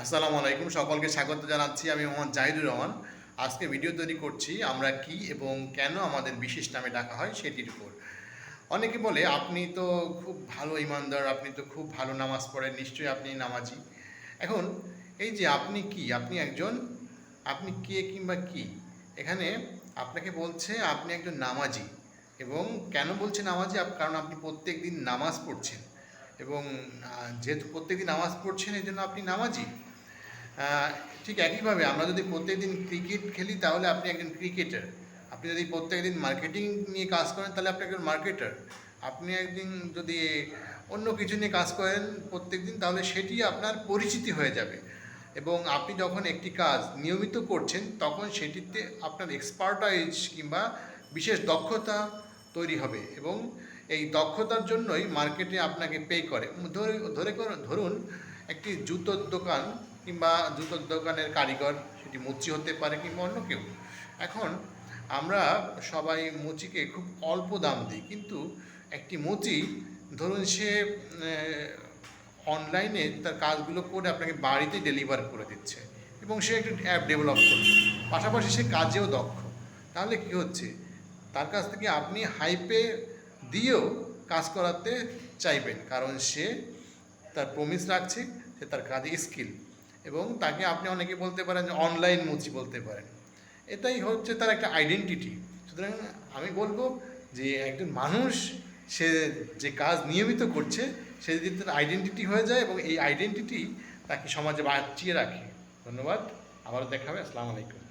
আসসালামু আলাইকুম, সকলকে স্বাগত জানাচ্ছি। আমি মোহাম্মদ জাহিদুর রহমান। আজকে ভিডিও তৈরি করছি আমরা কি এবং কেন আমাদের বিশেষ নামে ডাকা হয় সেটির উপর। অনেকে বলে আপনি তো খুব ভালো ইমানদার, আপনি তো খুব ভালো নামাজ পড়েন, নিশ্চয়ই আপনি নামাজি। এখন এই যে আপনি কি, আপনি কে কিংবা কি, এখানে আপনাকে বলছে আপনি একজন নামাজি। এবং কেন বলছে নামাজি? কারণ আপনি প্রত্যেক দিন নামাজ পড়ছেন এবং যেহেতু প্রত্যেকদিন নামাজ পড়ছেন এই জন্য আপনি নামাজি। আহ, ঠিক একইভাবে আমরা যদি প্রত্যেকদিন ক্রিকেট খেলি তাহলে আপনি একজন ক্রিকেটার। আপনি যদি প্রত্যেকদিন মার্কেটিং নিয়ে কাজ করেন তাহলে আপনি একজন মার্কেটার। আপনি একদিন যদি অন্য কিছু নিয়ে কাজ করেন প্রত্যেকদিন তাহলে সেটি আপনার পরিচিতি হয়ে যাবে। এবং আপনি যখন একটি কাজ নিয়মিত করছেন তখন সেটিতে আপনার এক্সপার্টাইজ কিংবা বিশেষ দক্ষতা তৈরি হবে এবং এই দক্ষতার জন্যই মার্কেটে আপনাকে পে করে। ধরুন একটি জুতোর দোকান কিংবা জুতোর দোকানের কারিগর, সেটি মুচি হতে পারে কিংবা অন্য কেউ। এখন আমরা সবাই মুচিকে খুব অল্প দাম দিই, কিন্তু একটি মুচি ধরুন সে অনলাইনে তার কাজগুলো করে আপনাকে বাড়িতে ডেলিভার করে দিচ্ছে এবং সে একটি অ্যাপ ডেভেলপ করছে, পাশাপাশি সে কাজেও দক্ষ। তাহলে কি হচ্ছে, তার কাছ থেকে আপনি হাইপে দিয়েও কাজ করাতে চাইবেন, কারণ সে তার প্রমিস রাখছে, সে তার কাজে স্কিল। এবং তাকে আপনি অনেকে বলতে পারেন যে অনলাইন মুচি বলতে পারেন। এটাই হচ্ছে তার একটা আইডেন্টিটি। সুতরাং আমি বলবো যে একজন মানুষ সে যে কাজ নিয়মিত করছে সে যদি তার আইডেন্টিটি হয়ে যায় এবং এই আইডেন্টিটি তাকে সমাজে বাঁচিয়ে রাখে। ধন্যবাদ, আবারও দেখা হবে। আসসালামু আলাইকুম।